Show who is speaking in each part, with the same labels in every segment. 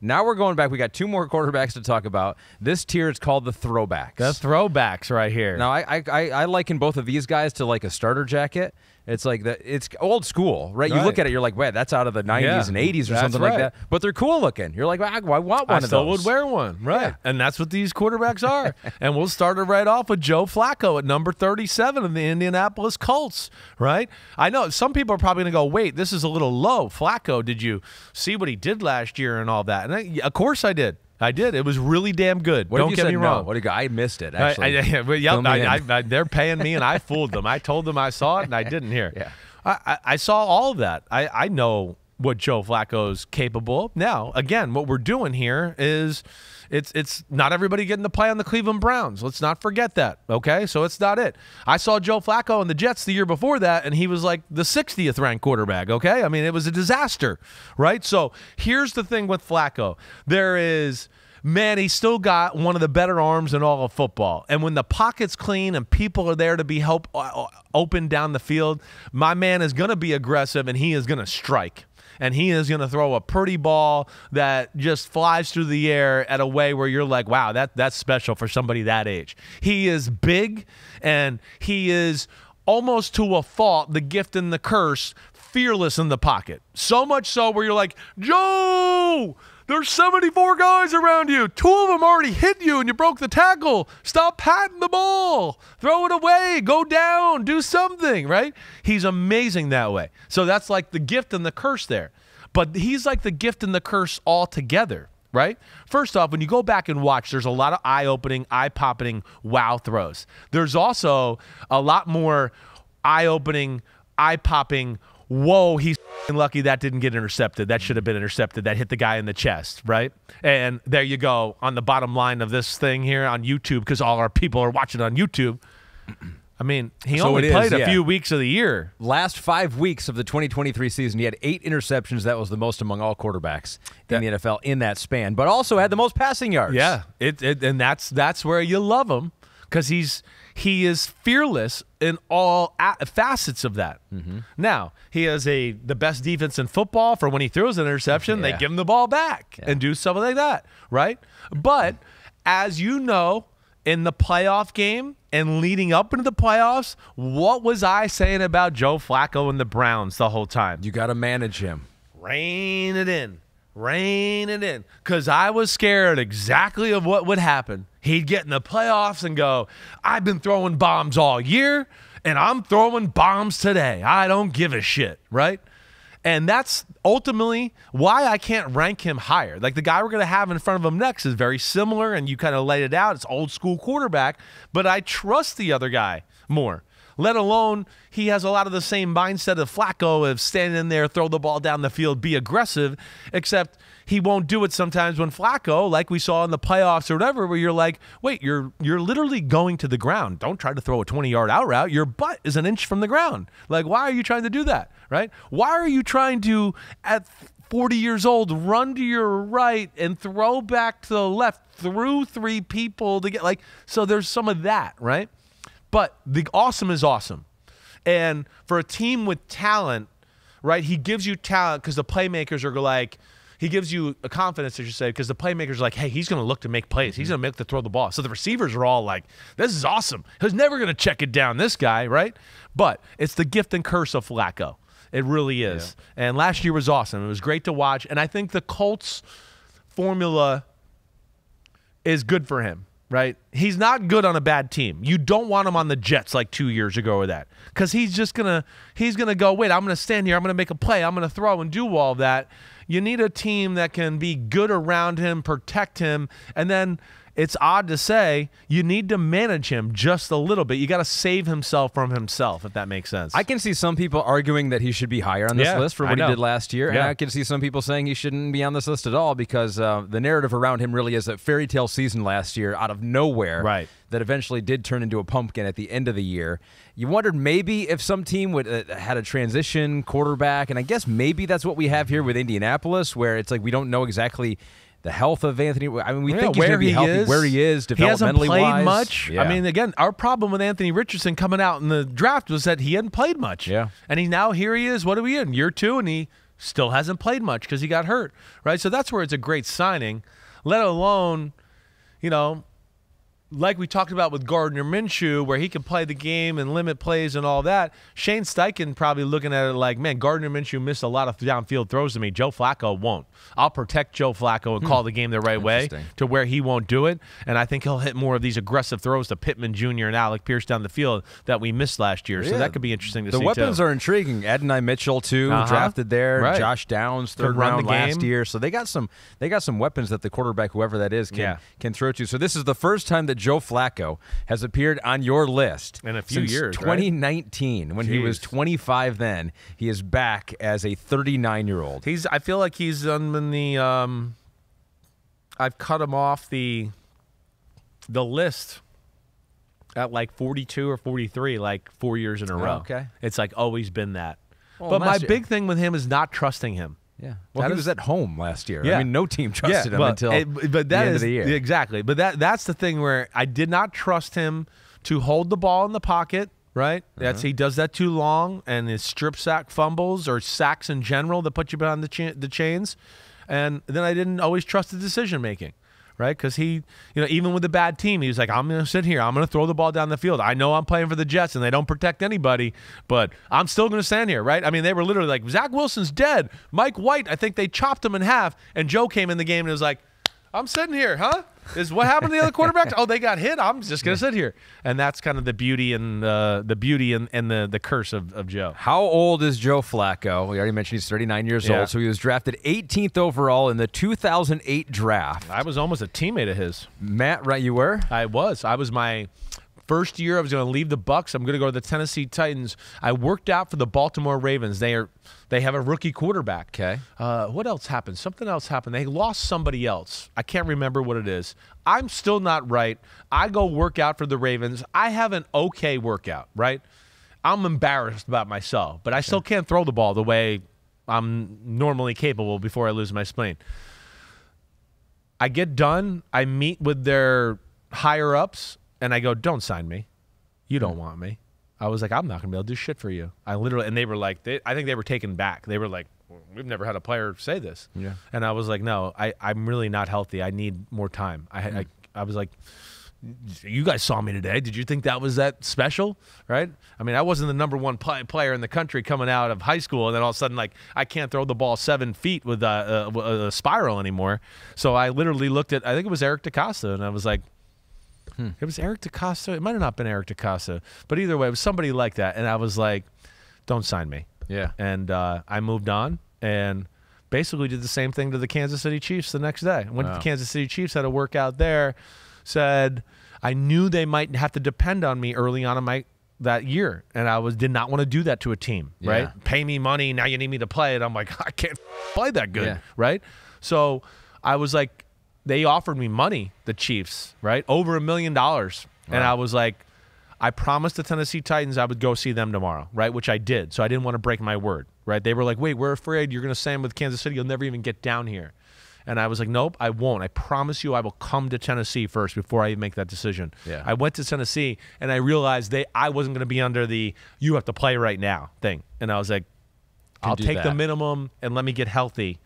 Speaker 1: Now we're going back. We got 2 more quarterbacks to talk about. This tier is called the Throwbacks.
Speaker 2: The Throwbacks right here.
Speaker 1: Now, I liken both of these guys to like a starter jacket. It's like it's old school, right? You look at it, you're like, "Wait, that's out of the 90s and 80s or something like that." But they're cool looking. You're like, well, "I want one of those." I
Speaker 2: still would wear one, right? Yeah. And that's what these quarterbacks are. And we'll start it right off with Joe Flacco at number 37 of the Indianapolis Colts, right? I know some people are probably going to go, "Wait, this is a little low." Flacco, did you see what he did last year and all that? And of course I did. It was really damn good.
Speaker 1: What
Speaker 2: Don't get me wrong.
Speaker 1: No? I missed it, actually.
Speaker 2: They're paying me, and I fooled them. I told them I saw it, and I didn't hear.
Speaker 1: Yeah.
Speaker 2: I saw all of that. I know what Joe Flacco's capable of. Now, again, what we're doing here is it's not everybody getting to play on the Cleveland Browns. Let's not forget that, okay? So it's not it. I saw Joe Flacco in the Jets the year before that, and he was like the 60th ranked quarterback, okay? I mean, it was a disaster, right? So here's the thing with Flacco. Man, he's still got one of the better arms in all of football. And when the pocket's clean and people are there to be open down the field, my man is going to be aggressive and he is going to strike. And he is going to throw a pretty ball that just flies through the air at a way where you're like, wow, that's special for somebody that age. He is big, and he is almost to a fault, the gift and the curse, fearless in the pocket. So much so where you're like, Joe, there's 74 guys around you. 2 of them already hit you and you broke the tackle. Stop patting the ball. Throw it away. Go down. Do something, right? He's amazing that way. So that's like the gift and the curse there. But he's like the gift and the curse all together, right? First off, when you go back and watch, there's a lot of eye-opening, eye-popping wow throws. There's also a lot more eye-opening, eye-popping, whoa, he's lucky that didn't get intercepted. That should have been intercepted. That hit the guy in the chest, right? And there you go on the bottom line of this thing here on YouTube, because all our people are watching on YouTube. I mean, he only played a few weeks of the year.
Speaker 1: Last 5 weeks of the 2023 season, he had 8 interceptions. That was the most among all quarterbacks in the NFL in that span, but also had the most passing yards.
Speaker 2: Yeah, and that's where you love him, because he is fearless in all facets of that. Now, he has the best defense in football for when he throws an interception. They give him the ball back and do something like that, right? But as you know, in the playoff game and leading up into the playoffs, what was I saying about Joe Flacco and the Browns the whole time?
Speaker 1: You got to manage him.
Speaker 2: Rein it in. Rein it in. Because I was scared exactly of what would happen. He'd get in the playoffs and go, I've been throwing bombs all year, and I'm throwing bombs today. I don't give a shit, right? And that's ultimately why I can't rank him higher. Like, the guy we're going to have in front of him next is very similar, and you kind of laid it out. It's old school quarterback, but I trust the other guy more. Let alone he has a lot of the same mindset of Flacco of standing in there, throw the ball down the field, be aggressive, except he won't do it sometimes when Flacco, like we saw in the playoffs or whatever, where you're like, wait, you're literally going to the ground. Don't try to throw a 20-yard out route. Your butt is an inch from the ground. Like, why are you trying to do that, right? Why are you trying to, at 40 years old, run to your right and throw back to the left through 3 people to get, like, so there's some of that, right? But the awesome is awesome. And for a team with talent, right, he gives you talent because the playmakers are like, he gives you a confidence, as you say, because the playmakers are like, hey, he's going to look to make plays. He's going to make to throw the ball. So the receivers are all like, this is awesome. He's never going to check it down, this guy, right? But it's the gift and curse of Flacco. It really is. Yeah. And last year was awesome. It was great to watch. And I think the Colts formula is good for him. Right? He's not good on a bad team. You don't want him on the Jets like 2 years ago or that. Because he's gonna go, wait, I'm gonna stand here, I'm gonna make a play, I'm gonna throw and do all that. You need a team that can be good around him, protect him, and then it's odd to say, you need to manage him just a little bit. You got to save himself from himself, if that makes sense.
Speaker 1: I can see some people arguing that he should be higher on this list for what he did last year, and I can see some people saying he shouldn't be on this list at all because the narrative around him really is that fairy tale season last year out of nowhere that eventually did turn into a pumpkin at the end of the year. You wondered maybe if some team would had a transition quarterback, and I guess maybe that's what we have here with Indianapolis, where it's like we don't know exactly the health of Anthony. I mean, we think he's going to be healthy, where he is, developmentally wise. He hasn't
Speaker 2: played much. Yeah. I mean, again, our problem with Anthony Richardson coming out in the draft was that he hadn't played much.
Speaker 1: Yeah.
Speaker 2: And now here he is. What are we in? Year 2, and he Still hasn't played much because he got hurt, right? So that's where it's a great signing, let alone, you know, like we talked about with Gardner Minshew, where he can play the game and limit plays and all that. Shane Steichen probably looking at it like, man, Gardner Minshew missed a lot of downfield throws to me. Joe Flacco won't. I'll protect Joe Flacco and call the game the right way to where he won't do it. And I think he'll hit more of these aggressive throws to Pittman Jr. and Alec Pierce down the field that we missed last year. So that could be interesting to see,
Speaker 1: the weapons are intriguing. Adonai Mitchell, too, drafted there. Right. Josh Downs, third round last year. So they got some weapons that the quarterback, whoever that is, can throw to. So this is the first time that Joe Flacco has appeared on your list
Speaker 2: in a few years,
Speaker 1: 2019, when he was 25 then. He is back as a 39-year-old.
Speaker 2: I feel like he's on the I've cut him off the list at like 42 or 43 like 4 years in a row.
Speaker 1: Okay.
Speaker 2: It's like always been that. Well, but my big thing with him is not trusting him.
Speaker 1: Yeah. Well, he was at home last year. Yeah. I mean, no team trusted him until the end of the year.
Speaker 2: Exactly. But that's the thing where I did not trust him to hold the ball in the pocket, right? He does that too long, and his strip sack fumbles or sacks in general that put you behind the chains. And then I didn't always trust the decision-making. Right, because he, you know, even with a bad team, he was like, I'm going to sit here. I'm going to throw the ball down the field. I know I'm playing for the Jets, and they don't protect anybody, but I'm still going to stand here, right? I mean, they were literally like, Zach Wilson's dead. Mike White, I think they chopped him in half, and Joe came in the game and was like, I'm sitting here, huh? Is what happened to the other quarterbacks? Oh, they got hit. I'm just going to sit here. And that's kind of the beauty and the curse of Joe.
Speaker 1: How old is Joe Flacco? We already mentioned he's 39 years old, so he was drafted 18th overall in the 2008 draft.
Speaker 2: I was almost a teammate of his.
Speaker 1: Matt, right, you were?
Speaker 2: I was. I was my first year. I was going to leave the Bucs. I'm going to go to the Tennessee Titans. I worked out for the Baltimore Ravens. They have a rookie quarterback.
Speaker 1: Okay.
Speaker 2: What else happened? Something else happened. They lost somebody else. I can't remember what it is. I'm still not right. I go work out for the Ravens. I have an okay workout, right? I'm embarrassed about myself, but I still can't throw the ball the way I'm normally capable before I lose my spleen. I get done. I meet with their higher-ups, and I go, don't sign me. You don't want me. I was like, I'm not going to be able to do shit for you. And they were like, I think they were taken back. They were like, well, we've never had a player say this. Yeah. And I was like, no, I'm really not healthy. I need more time. I was like, you guys saw me today. Did you think that was that special? Right? I mean, I wasn't the number one player in the country coming out of high school, and then all of a sudden, like, I can't throw the ball 7 feet with a spiral anymore. So I literally looked at, I think it was Eric DeCosta, and I was like, It was Eric DeCosta. It might have not been Eric DeCosta, but either way, it was somebody like that. And I was like, don't sign me.
Speaker 1: Yeah.
Speaker 2: And I moved on and basically did the same thing to the Kansas City Chiefs the next day. Went to the Kansas City Chiefs, had a workout there, said I knew they might have to depend on me early on in that year. And I did not want to do that to a team, right? Pay me money, now you need me to play it. I'm like, I can't play that good, right? So I was like, they offered me money, the Chiefs, right? Over $1 million. Wow. And I was like, I promised the Tennessee Titans I would go see them tomorrow, right? Which I did. So I didn't want to break my word, right? They were like, wait, we're afraid you're going to sign with Kansas City. You'll never even get down here. And I was like, nope, I won't. I promise you I will come to Tennessee first before I even make that decision.
Speaker 1: Yeah.
Speaker 2: I went to Tennessee, and I realized I wasn't going to be under the you have to play right now thing. And I was like, I'll take the minimum and let me get healthy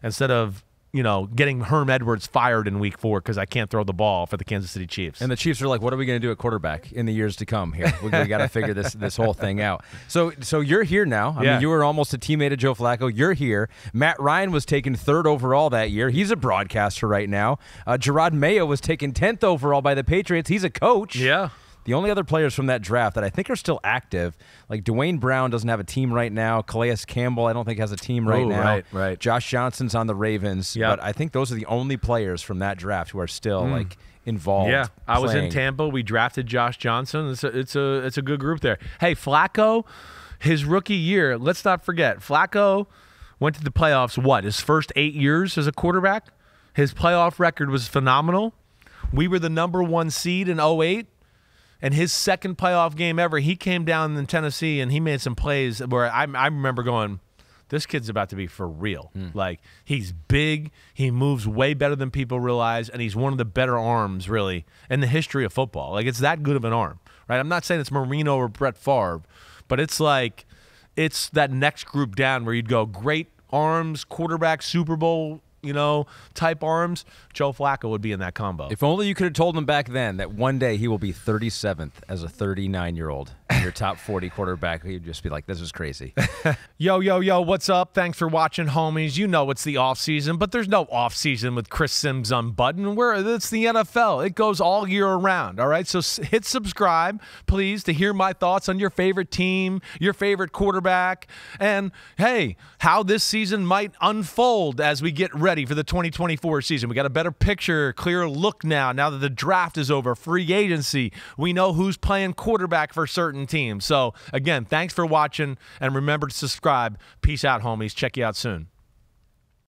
Speaker 2: instead of, you know, getting Herm Edwards fired in week 4 because I can't throw the ball for the Kansas City Chiefs.
Speaker 1: And the Chiefs are like, what are we going to do at quarterback in the years to come here? We got to figure this whole thing out. So you're here now. I mean, you were almost a teammate of Joe Flacco. You're here. Matt Ryan was taken 3rd overall that year. He's a broadcaster right now. Gerard Mayo was taken 10th overall by the Patriots. He's a coach.
Speaker 2: Yeah.
Speaker 1: The only other players from that draft that I think are still active, like Dwayne Brown doesn't have a team right now. Calais Campbell, I don't think has a team right now.
Speaker 2: Right.
Speaker 1: Josh Johnson's on the Ravens. Yep. But I think those are the only players from that draft who are still like involved.
Speaker 2: Yeah, I was in Tampa. We drafted Josh Johnson. It's a good group there. Hey, Flacco, his rookie year. Let's not forget, Flacco went to the playoffs. His first 8 years as a quarterback. His playoff record was phenomenal. We were the number 1 seed in 2008. And his second playoff game ever, he came down in Tennessee and he made some plays where I remember going, this kid's about to be for real. Like, he's big, he moves way better than people realize, and he's one of the better arms, really, in the history of football. Like, it's that good of an arm, right? I'm not saying it's Marino or Brett Favre, but it's like, it's that next group down where you'd go, great arms, quarterback Super Bowl, type arms, Joe Flacco would be in that combo.
Speaker 1: If only you could have told him back then that one day he will be 37th as a 39-year-old. Your top 40 quarterback, he'd just be like, this is crazy.
Speaker 2: Yo, what's up? Thanks for watching, homies. You know it's the offseason, but there's no offseason with Chris Sims Unbuttoned. It's the NFL. It goes all year around, all right? So hit subscribe, please, to hear my thoughts on your favorite team, your favorite quarterback, and, hey, how this season might unfold as we get ready for the 2024 season. We got a better picture, clearer look now that the draft is over, free agency. We know who's playing quarterback for certain teams. So, again, thanks for watching, and remember to subscribe. Peace out, homies. Check you out soon.